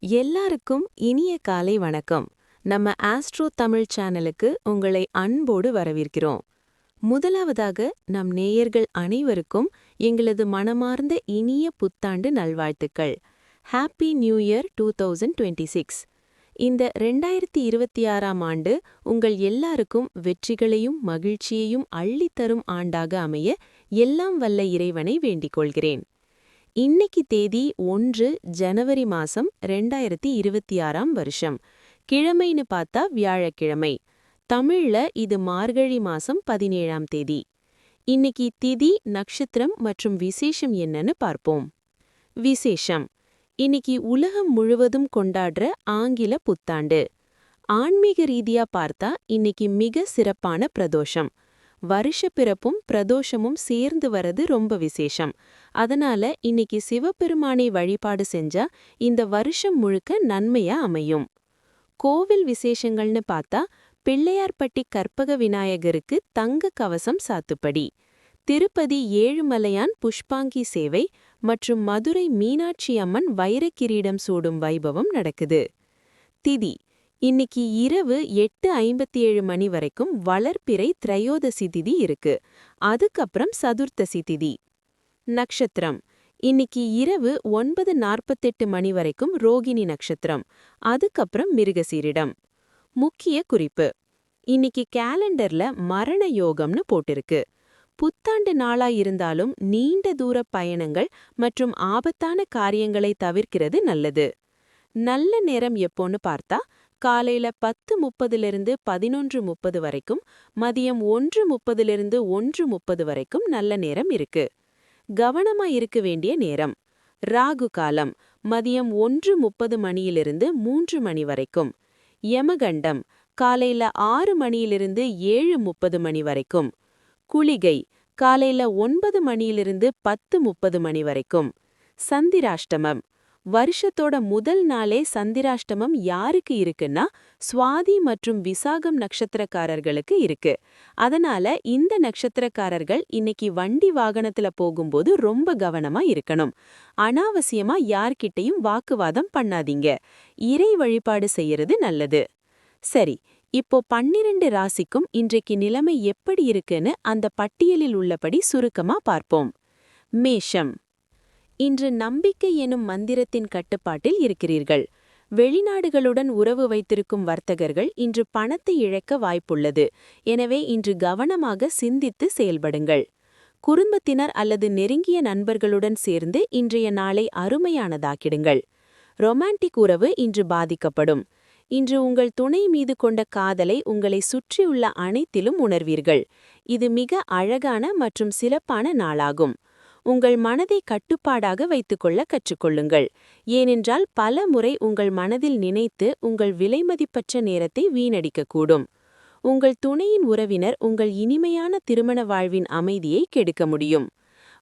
எல்லாருக்கும் இனிய காலை வணக்கம். நம்ம ஆஸ்ட்ரோ தமிழ் சேனலுக்கு உங்களை அன்போடு வரவேற்கிறோம். முதலாவதாக நம் நேயர்கள் அனைவருக்கும் எங்களது மனமார்ந்த இனிய புத்தாண்டு நல்வாழ்த்துக்கள். Happy new year 2026. இந்த 2026ஆம் ஆண்டு உங்கள் எல்லாருக்கும் வெற்றிகளையும் மகிழ்ச்சியையும் அள்ளித்தரும் ஆண்டாக அமைய எல்லாம் வல்ல இறைவனை வேண்டிக் கொள்கிறேன். இன்னைக்கு தேதி 1 ஜனவரி மாசம் 2026ஆம் வருஷம். கிழமைன்னு பார்த்தா வியாழக்கிழமை. தமிழ்ல இது மார்கழி மாசம் 17ஆம் தேதி. இன்னைக்கு திதி, நட்சத்திரம் மற்றும் விசேஷம் என்னன்னு பார்ப்போம். விசேஷம்: இன்னைக்கு உலகம் முழுவதும் கொண்டாடுற ஆங்கில புத்தாண்டு. ஆன்மீக ரீதியா பார்த்தா இன்னைக்கு மிக சிறப்பான பிரதோஷம். வருஷ பிறப்பும் பிரதோஷமும் சேர்ந்து வரது ரொம்ப விசேஷம். அதனால இன்னைக்கு சிவபெருமானை வழிபாடு செஞ்சா இந்த வருஷம் முழுக்க நன்மையா அமையும். கோவில் விசேஷங்கள்னு பார்த்தா பிள்ளையார்பட்டி கற்பக விநாயகருக்கு தங்க கவசம் சாத்துப்படி, திருப்பதி ஏழுமலையான் புஷ்பாங்கி சேவை மற்றும் மதுரை மீனாட்சி அம்மன் வைரக்கிரீடம் சூடும் வைபவம் நடக்குது. திதி: இன்னைக்கு இரவு 8:57 மணி வரைக்கும் வளர்பிறை திரையோதசி திதி இருக்கு. அதுக்கப்புறம் சதுர்த்தசி திதி. நட்சத்திரம்: இன்னைக்கு இரவு 9:48 மணி வரைக்கும் ரோகிணி நட்சத்திரம். அதுக்கப்புறம் மிருகசீரிடம். முக்கிய குறிப்பு: இன்னைக்கு கேலண்டர்ல மரண யோகம்னு போட்டிருக்கு. புத்தாண்டு நாளா இருந்தாலும் நீண்ட தூர பயணங்கள் மற்றும் ஆபத்தான காரியங்களை தவிர்க்கிறது நல்லது. நல்ல நேரம் எப்போன்னு பார்த்தா காலையில 10:30 11:30 வரைக்கும், மதியம் 1:30 1:30 வரைக்கும் நல்ல நேரம் இருக்கு. கவனமா இருக்க வேண்டிய நேரம்: ராகு காலம் மதியம் 1:30 மணியிலிருந்து 3 மணி வரைக்கும். யமகண்டம் காலையில 6 மணியிலிருந்து 7:30 மணி வரைக்கும். குளிகை காலையில 9 மணியிலிருந்து 10:30 மணி வரைக்கும். சந்திராஷ்டமம்: வருஷத்தோட முதல் நாளே சந்திராஷ்டமம் யாருக்கு இருக்குன்னா சுவாதி மற்றும் விசாகம் நட்சத்திரக்காரர்களுக்கு இருக்கு. அதனால இந்த நட்சத்திரக்காரர்கள் இன்னைக்கு வண்டி வாகனத்துல போகும்போது ரொம்ப கவனமா இருக்கணும். அனாவசியமா யார்கிட்டையும் வாக்குவாதம் பண்ணாதீங்க. இறை வழிபாடு செய்யறது நல்லது. சரி, இப்போ 12 ராசிக்கும் இன்றைக்கு நிலைமை எப்படி இருக்குன்னு அந்த பட்டியலில் உள்ளபடி சுருக்கமா பார்ப்போம். மேஷம்: இன்று நம்பிக்கை எனும் மந்திரத்தின் கட்டுப்பாட்டில் இருக்கிறீர்கள். வெளிநாடுகளுடன் உறவு வைத்திருக்கும் வர்த்தகர்கள் இன்று பணத்தை இழக்க வாய்ப்புள்ளது. எனவே இன்று கவனமாக சிந்தித்து செயல்படுங்கள். குடும்பத்தினர் அல்லது நெருங்கிய நண்பர்களுடன் சேர்ந்து இன்றைய நாளை அருமையானதாக்கிடுங்கள். ரொமான்டிக் உறவு இன்று பாதிக்கப்படும். இன்று உங்கள் துணை மீது கொண்ட காதலை உங்களை சுற்றியுள்ள அனைத்திலும் உணர்வீர்கள். இது மிக அழகான மற்றும் சிறப்பான நாளாகும். உங்கள் மனதை கட்டுப்பாடாக வைத்துக்கொள்ள கற்றுக்கொள்ளுங்கள். ஏனென்றால் பல முறை உங்கள் மனதில் நினைத்து உங்கள் விலைமதிப்பற்ற நேரத்தை வீணடிக்கக்கூடும். உங்கள் துணையின் உறவினர் உங்கள் இனிமையான திருமண வாழ்வின் அமைதியை கெடுக்க முடியும்.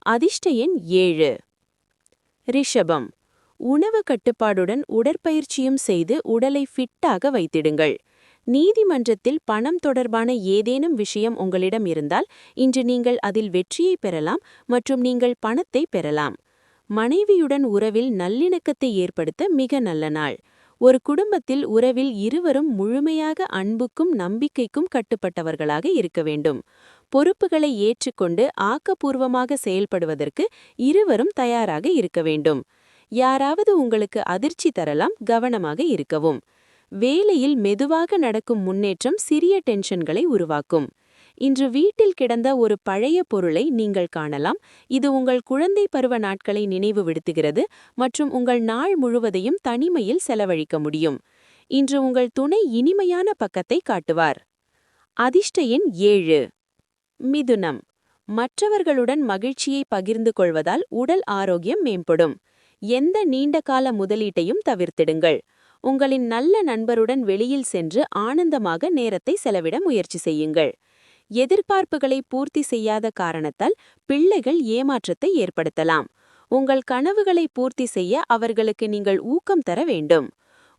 அதிர்ஷ்ட எண் 7. ரிஷபம்: உணவு கட்டுப்பாடுடன் உடற்பயிற்சியும் செய்து உடலை ஃபிட்டாக வைத்திடுங்கள். நீதிமன்றத்தில் பணம் தொடர்பான ஏதேனும் விஷயம் உங்களிடம் இருந்தால் இன்று நீங்கள் அதில் வெற்றியை பெறலாம் மற்றும் நீங்கள் பணத்தை பெறலாம். மனைவியுடன் உறவில் நல்லிணக்கத்தை ஏற்படுத்த மிக நல்ல நாள். ஒரு குடும்பத்தில் உறவில் இருவரும் முழுமையாக அன்புக்கும் நம்பிக்கைக்கும் கட்டுப்பட்டவர்களாக இருக்க வேண்டும். பொறுப்புகளை ஏற்றுக்கொண்டு ஆக்கப்பூர்வமாக செயல்படுவதற்கு இருவரும் தயாராக இருக்க வேண்டும். யாராவது உங்களுக்கு அதிர்ச்சி தரலாம், கவனமாக இருக்கவும். வேலையில் மெதுவாக நடக்கும் முன்னேற்றம் சிறிய டென்ஷன்களை உருவாக்கும். இன்று வீட்டில் கிடந்த ஒரு பழைய பொருளை நீங்கள் காணலாம். இது உங்கள் குழந்தை பருவ நாட்களை நினைவுபடுத்துகிறது மற்றும் உங்கள் நாள் முழுவதையும் தனிமையில் செலவழிக்க முடியும். இன்று உங்கள் துணை இனிமையான பக்கத்தை காட்டுவார். அதிர்ஷ்ட எண் 7. மிதுனம்: மற்றவர்களுடன் மகிழ்ச்சியை பகிர்ந்து கொள்வதால் உடல் ஆரோக்கியம் மேம்படும். எந்த நீண்டகால முதலீட்டையும் தவிர்த்திடுங்கள். உங்களின் நல்ல நண்பருடன் வெளியில் சென்று ஆனந்தமாக நேரத்தை செலவிட முயற்சி செய்யுங்கள். எதிர்பார்ப்புகளை பூர்த்தி செய்யாத காரணத்தால் பிள்ளைகள் ஏமாற்றத்தை ஏற்படுத்தலாம். உங்கள் கனவுகளை பூர்த்தி செய்ய அவர்களுக்கு நீங்கள் ஊக்கம் தர வேண்டும்.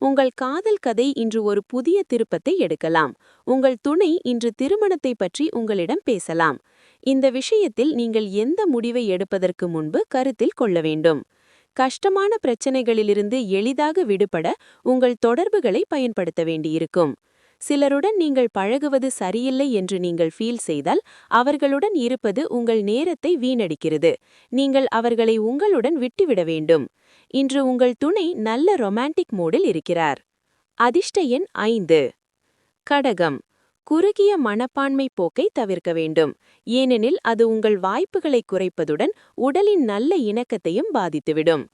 உங்கள் காதல் கதை இன்று ஒரு புதிய திருப்பத்தை எடுக்கலாம். உங்கள் துணை இன்று திருமணத்தை பற்றி உங்களிடம் பேசலாம். இந்த விஷயத்தில் நீங்கள் எந்த முடிவை எடுப்பதற்கு முன்பு கருத்தில் கொள்ள வேண்டும். கஷ்டமான பிரச்சனைகளிலிருந்து எளிதாக விடுபட உங்கள் தொடர்புகளை பயன்படுத்த வேண்டியிருக்கும். சிலருடன் நீங்கள் பழகுவது சரியில்லை என்று நீங்கள் ஃபீல் செய்தால் அவர்களுடன் இருப்பது உங்கள் நேரத்தை வீணடிக்கிறது. நீங்கள் அவர்களை உங்களுடன் விட்டுவிட வேண்டும். இன்று உங்கள் துணை நல்ல ரொமான்டிக் மூடில் இருக்கிறார். அதிர்ஷ்ட எண் 5. கடகம். குறுகிய மனப்பான்மை போக்கை தவிர்க்க வேண்டும். ஏனெனில் அது உங்கள் வாய்ப்புகளை குறைப்பதுடன் உடலின் நல்ல இணக்கத்தையும் பாதித்துவிடும்.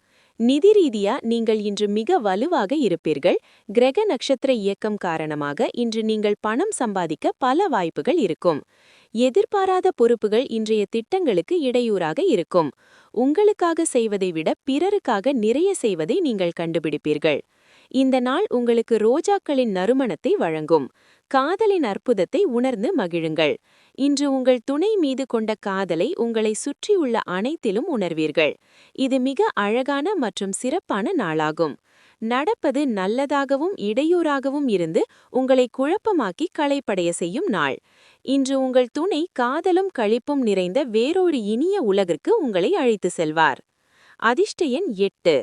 நிதி ரீதியா நீங்கள் இன்று மிக வலுவாக இருப்பீர்கள். கிரக நட்சத்திர இயக்கம் காரணமாக இன்று நீங்கள் பணம் சம்பாதிக்க பல வாய்ப்புகள் இருக்கும். எதிர்பாராத பொறுப்புகள் இன்றைய திட்டங்களுக்கு இடையூறாக இருக்கும். உங்களுக்காக செய்வதை விட பிறருக்காக நிறைய செய்வதை நீங்கள் கண்டுபிடிப்பீர்கள். இந்த நாள் உங்களுக்கு ரோஜாக்களின் நறுமணத்தை வழங்கும். காதலின் அற்புதத்தை உணர்ந்து மகிழுங்கள். இன்று உங்கள் துணை மீது கொண்ட காதலை உங்களை சுற்றியுள்ள அனைத்திலும் உணர்வீர்கள். இது மிக அழகான மற்றும் சிறப்பான நாளாகும். நடப்பது நல்லதாகவும் இடையூறாகவும் இருந்து உங்களை குழப்பமாக்கி களைப்படைய செய்யும் நாள். இன்று உங்கள் துணை காதலும் களிப்பும் நிறைந்த வேறொரு இனிய உலகிற்கு உங்களை அழைத்து செல்வார். அதிர்ஷ்ட எண் 8.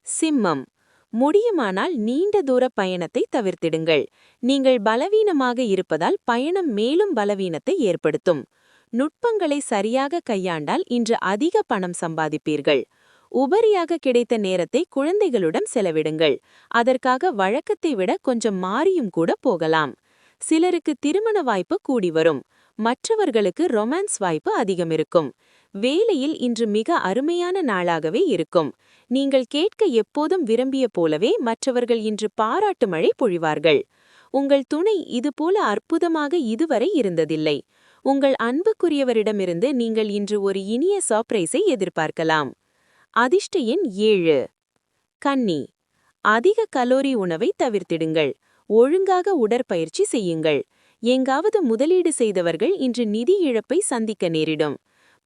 சிம்மம். முடியுமானால் நீண்ட தூர பயணத்தை தவிர்த்திடுங்கள். நீங்கள் பலவீனமாக இருப்பதால் பயணம் மேலும் பலவீனத்தை ஏற்படுத்தும். நுட்பங்களை சரியாக கையாண்டால் இன்று அதிக பணம் சம்பாதிப்பீர்கள். உபரியாக கிடைத்த நேரத்தை குழந்தைகளுடன் செலவிடுங்கள். அதற்காக வழக்கத்தை விட கொஞ்சம் மாறியும் கூட போகலாம். சிலருக்கு திருமண வாய்ப்பு கூடி வரும். மற்றவர்களுக்கு ரொமான்ஸ் வாய்ப்பு அதிகம் இருக்கும். வேலையில் இன்று மிக அருமையான நாளாகவே இருக்கும். நீங்கள் கேட்க எப்போதும் விரும்பிய போலவே மற்றவர்கள் இன்று பாராட்டு மழை பொழிவார்கள். உங்கள் துணை இதுபோல அற்புதமாக இதுவரை இருந்ததில்லை. உங்கள் அன்புக்குரியவரிடமிருந்து நீங்கள் இன்று ஒரு இனிய சர்ப்ரைஸை எதிர்பார்க்கலாம். அதிர்ஷ்ட எண் 7. கன்னி. அதிக கலோரி உணவை தவிர்த்திடுங்கள். ஒழுங்காக உடற்பயிற்சி செய்யுங்கள். எங்காவது முதலீடு செய்தவர்கள் இன்று நிதி இழப்பை சந்திக்க நேரிடும்.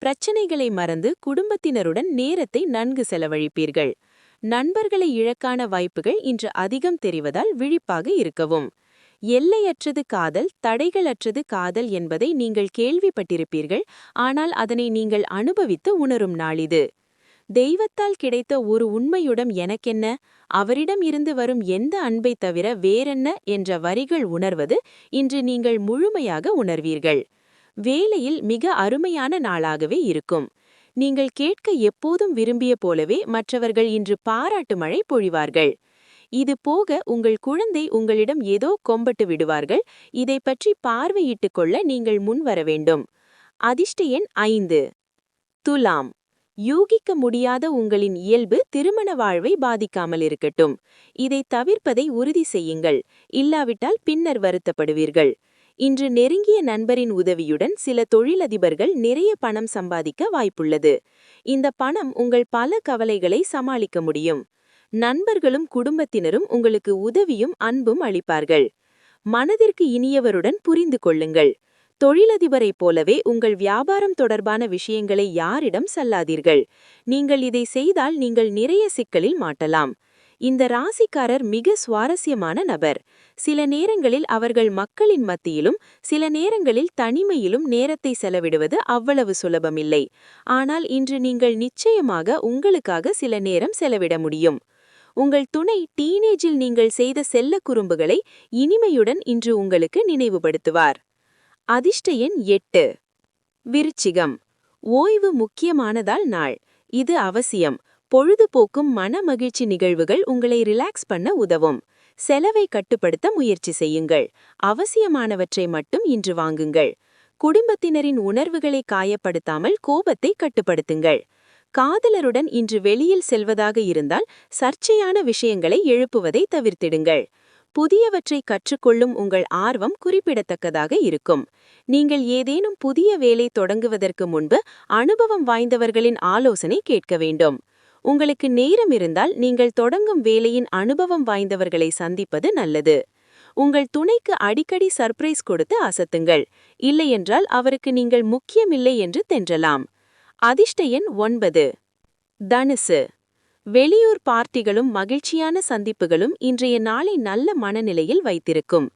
பிரச்சனைகளை மறந்து குடும்பத்தினருடன் நேரத்தை நன்கு செலவழிப்பீர்கள். நண்பர்களை இழக்கான வாய்ப்புகள் இன்று அதிகம் தெரிவதால் விழிப்பாக இருக்கவும். எல்லையற்றது காதல், தடைகளற்றது காதல் என்பதை நீங்கள் கேள்விப்பட்டிருப்பீர்கள். ஆனால் அதனை நீங்கள் அனுபவித்து உணரும் நாளிது. தெய்வத்தால் கிடைத்த ஒரு உண்மையுடன் எனக்கென்ன, அவரிடம் இருந்து வரும் எந்த அன்பை தவிர வேறென்ன என்ற வரிகள் உணர்வது இன்று நீங்கள் முழுமையாக உணர்வீர்கள். வேலையில் மிக அருமையான நாளாகவே இருக்கும். நீங்கள் கேட்க எப்போதும் விரும்பிய போலவே மற்றவர்கள் இன்று பாராட்டு மழை பொழிவார்கள். இது போக உங்கள் குழந்தை உங்களிடம் ஏதோ கொம்பட்டு விடுவார்கள். இதை பற்றி பார்வையிட்டுக் கொள்ள நீங்கள் முன்வர வேண்டும். அதிர்ஷ்ட எண் 5. துலாம். யூகிக்க முடியாத உங்களின் இயல்பு திருமண வாழ்வை பாதிக்காமல் இருக்கட்டும். இதை தவிர்ப்பதை உறுதி செய்யுங்கள். இல்லாவிட்டால் பின்னர் வருத்தப்படுவீர்கள். இன்று நெருங்கிய நண்பரின் உதவியுடன் சில தொழிலதிபர்கள் நிறைய பணம் சம்பாதிக்க வாய்ப்புள்ளது. இந்த பணம் உங்கள் பல கவலைகளை சமாளிக்க முடியும். நண்பர்களும் குடும்பத்தினரும் உங்களுக்கு உதவியும் அன்பும் அளிப்பார்கள். மனதிற்கு இனியவருடன் புரிந்து கொள்ளுங்கள். தொழிலதிபரைப் போலவே உங்கள் வியாபாரம் தொடர்பான விஷயங்களை யாரிடம் சொல்லாதீர்கள். நீங்கள் இதை செய்தால் நீங்கள் நிறைய சிக்கலில் மாட்டலாம். இந்த ராசிக்காரர் மிக சுவாரஸ்யமான நபர். சில நேரங்களில் அவர்கள் மக்களின் மத்தியிலும் சில நேரங்களில் தனிமையிலும் நேரத்தை செலவிடுவது அவ்வளவு சுலபமில்லை. ஆனால் இன்று நீங்கள் நிச்சயமாக உங்களுக்காக சில நேரம் செலவிட முடியும். உங்கள் துணை டீனேஜில் நீங்கள் செய்த செல்ல குறும்புகளை இனிமையுடன் இன்று உங்களுக்கு நினைவுபடுத்துவார். அதிர்ஷ்ட எண் 8. விருச்சிகம். ஓய்வு முக்கியமானதால் நாள். இது அவசியம். பொழுதுபோக்கும் மனமகிழ்ச்சி நிகழ்வுகள் உங்களை ரிலாக்ஸ் பண்ண உதவும். செலவை கட்டுப்படுத்த முயற்சி செய்யுங்கள். அவசியமானவற்றை மட்டும் இன்று வாங்குங்கள். குடும்பத்தினரின் உணர்வுகளை காயப்படுத்தாமல் கோபத்தை கட்டுப்படுத்துங்கள். காதலருடன் இன்று வெளியில் செல்வதாக இருந்தால் சர்ச்சையான விஷயங்களை எழுப்புவதை தவிர்த்திடுங்கள். புதியவற்றை கற்றுக்கொள்ளும் உங்கள் ஆர்வம் குறிப்பிடத்தக்கதாக இருக்கும். நீங்கள் ஏதேனும் புதிய வேலை தொடங்குவதற்கு முன்பு அனுபவம் வாய்ந்தவர்களின் ஆலோசனை கேட்க வேண்டும். உங்களுக்கு நேரம் இருந்தால் நீங்கள் தொடங்கும் வேலையின் அனுபவம் வாய்ந்தவர்களை சந்திப்பது நல்லது. உங்கள் துணைக்கு அடிக்கடி சர்ப்ரைஸ் கொடுத்து அசத்துங்கள். இல்லையென்றால் அவருக்கு நீங்கள் முக்கியமில்லை என்று தென்றலாம். அதிர்ஷ்ட எண் 9. தனுசு. வெளியூர் பார்ட்டிகளும் மகிழ்ச்சியான சந்திப்புகளும் இன்றைய நாளை நல்ல மனநிலையில் வைத்திருக்கும்.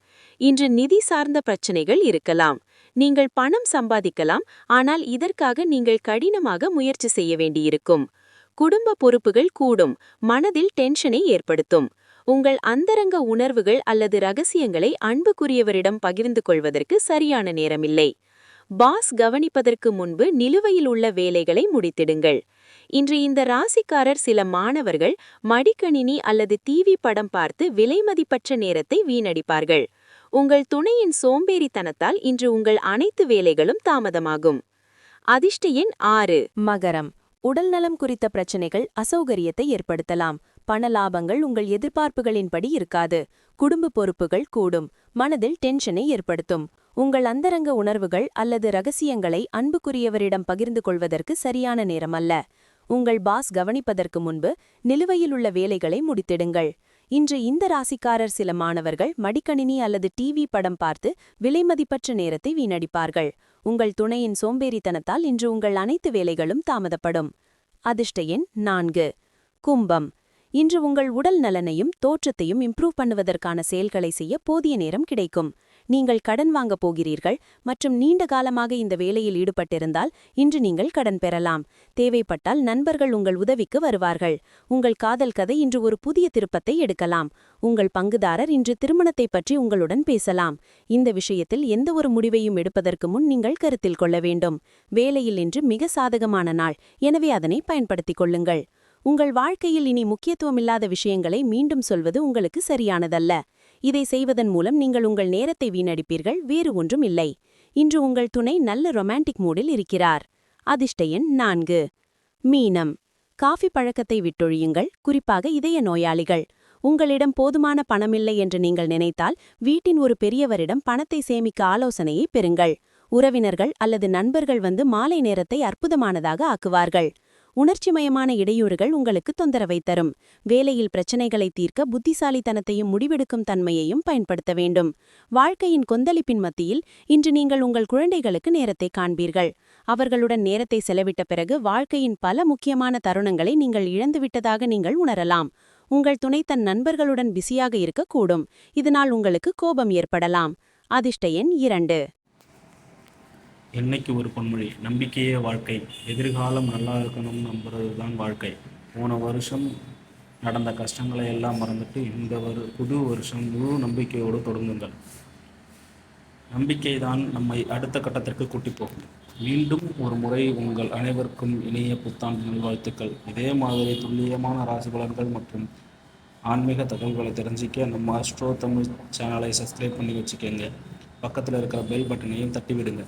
இன்று நிதி சார்ந்த பிரச்சனைகள் இருக்கலாம். நீங்கள் பணம் சம்பாதிக்கலாம், ஆனால் இதற்காக நீங்கள் கடினமாக முயற்சி செய்ய வேண்டியிருக்கும். குடும்ப பொறுப்புகள் கூடும், மனதில் டென்ஷனை ஏற்படுத்தும். உங்கள் அந்தரங்க உணர்வுகள் அல்லது ரகசியங்களை அன்புக்குரியவரிடம் பகிர்ந்து கொள்வதற்கு சரியான நேரமில்லை. பாஸ் கவனிப்பதற்கு முன்பு நிலுவையில் உள்ள வேலைகளை முடித்திடுங்கள். இன்று இந்த ராசிக்காரர் சில மாணவர்கள் மடிக்கணினி அல்லது டிவி படம் பார்த்து விலைமதிப்பற்ற நேரத்தை வீணடிப்பார்கள். உங்கள் துணையின் சோம்பேறித்தனத்தால் இன்று உங்கள் அனைத்து வேலைகளும் தாமதமாகும். அதிர்ஷ்ட எண் 6. மகரம். உடல்நலம் குறித்த பிரச்சனைகள் அசௌகரியத்தை ஏற்படுத்தலாம். பண லாபங்கள் உங்கள் எதிர்பார்ப்புகளின்படி இருக்காது. குடும்ப பொறுப்புகள் கூடும், மனதில் டென்ஷனை ஏற்படுத்தும். உங்கள் அந்தரங்க உணர்வுகள் அல்லது ரகசியங்களை அன்புக்குரியவரிடம் பகிர்ந்து கொள்வதற்கு சரியான நேரமல்ல. உங்கள் பாஸ் கவனிப்பதற்கு முன்பு நிலுவையில் உள்ள வேலைகளை முடித்திடுங்கள். இன்று இந்த ராசிக்காரர் சில மாணவர்கள் மடிக்கணினி அல்லது டிவி படம் பார்த்து விலைமதிப்பற்ற நேரத்தை வீணடிப்பார்கள். உங்கள் துணையின் சோம்பேறித்தனத்தால் இன்று உங்கள் அனைத்து வேலைகளும் தாமதப்படும். அதிர்ஷ்ட எண் 4. கும்பம். இன்று உங்கள் உடல் நலனையும் தோற்றத்தையும் இம்ப்ரூவ் பண்ணுவதற்கான செயல்களை செய்ய போதிய நேரம் கிடைக்கும். நீங்கள் கடன் வாங்கப் போகிறீர்கள் மற்றும் நீண்ட காலமாக இந்த வேலையில் ஈடுபட்டிருந்தால் இன்று நீங்கள் கடன் பெறலாம். தேவைப்பட்டால் நண்பர்கள் உங்கள் உதவிக்கு வருவார்கள். உங்கள் காதல் கதை இன்று ஒரு புதிய திருப்பத்தை எடுக்கலாம். உங்கள் பங்குதாரர் இன்று திருமணத்தை பற்றி உங்களுடன் பேசலாம். இந்த விஷயத்தில் எந்த ஒரு முடிவையும் எடுப்பதற்கு முன் நீங்கள் கருத்தில் கொள்ள வேண்டும். வேலையில் இன்று மிக சாதகமான நாள், எனவே அதனை பயன்படுத்திக் கொள்ளுங்கள். உங்கள் வாழ்க்கையில் இனி முக்கியத்துவமில்லாத விஷயங்களை மீண்டும் சொல்வது உங்களுக்கு சரியானதல்ல. இதை செய்வதன் மூலம் நீங்கள் உங்கள் நேரத்தை வீணடிப்பீர்கள், வேறு ஒன்றும் இல்லை. இன்று உங்கள் துணை நல்ல ரொமான்டிக் மூடில் இருக்கிறார். அதிர்ஷ்ட எண் 4. மீனம். காஃபி பழக்கத்தை விட்டொழியுங்கள், குறிப்பாக இதய நோயாளிகள். உங்களிடம் போதுமான பணமில்லை என்று நீங்கள் நினைத்தால் வீட்டின் ஒரு பெரியவரிடம் பணத்தை சேமிக்க ஆலோசனையை பெறுங்கள். உறவினர்கள் அல்லது நண்பர்கள் வந்து மாலை நேரத்தை அற்புதமானதாக ஆக்குவார்கள். உணர்ச்சிமயமான இடையூறுகள் உங்களுக்கு தொந்தரவை தரும். வேலையில் பிரச்சனைகளை தீர்க்க புத்திசாலித்தனத்தையும் முடிவெடுக்கும் தன்மையையும் பயன்படுத்த வேண்டும். வாழ்க்கையின் கொந்தளிப்பின் மத்தியில் இன்று நீங்கள் உங்கள் குழந்தைகளுக்கு நேரத்தை காண்பீர்கள். அவர்களுடன் நேரத்தை செலவிட்ட பிறகு வாழ்க்கையின் பல முக்கியமான தருணங்களை நீங்கள் இழந்துவிட்டதாக நீங்கள் உணரலாம். உங்கள் துணை தன் நண்பர்களுடன் பிஸியாக இருக்கக்கூடும். இதனால் உங்களுக்கு கோபம் ஏற்படலாம். அதிர்ஷ்ட எண் 2. என்னைக்கு ஒரு பொன்மொழி, நம்பிக்கையே வாழ்க்கை. எதிர்காலம் நல்லா இருக்கணும்னு நம்புறது தான் வாழ்க்கை. போன வருஷம் நடந்த கஷ்டங்களை எல்லாம் மறந்துட்டு இந்த புது வருஷம் முழு நம்பிக்கையோடு தொடங்குங்கள். நம்பிக்கை தான் நம்மை அடுத்த கட்டத்திற்கு கூட்டி போகும். மீண்டும் ஒரு முறை உங்கள் அனைவருக்கும் இனிய புத்தாண்டு நல்வாழ்த்துக்கள். இதே மாதிரி துல்லியமான ராசி பலன்கள் மற்றும் ஆன்மீக தகவல்களை தெரிஞ்சிக்க நம்ம ஆஸ்ட்ரோ தமிழ் சேனலை சப்ஸ்கிரைப் பண்ணி வச்சுக்கோங்க. பக்கத்தில் இருக்கிற பெல் பட்டனையும் தட்டி விடுங்க.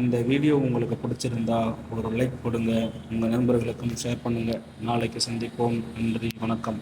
இந்த வீடியோ உங்களுக்கு பிடிச்சிருந்தா ஒரு லைக் கொடுங்க. உங்கள் நண்பர்களுக்கும் ஷேர் பண்ணுங்கள். நாளைக்கு சந்திப்போம். நன்றி, வணக்கம்.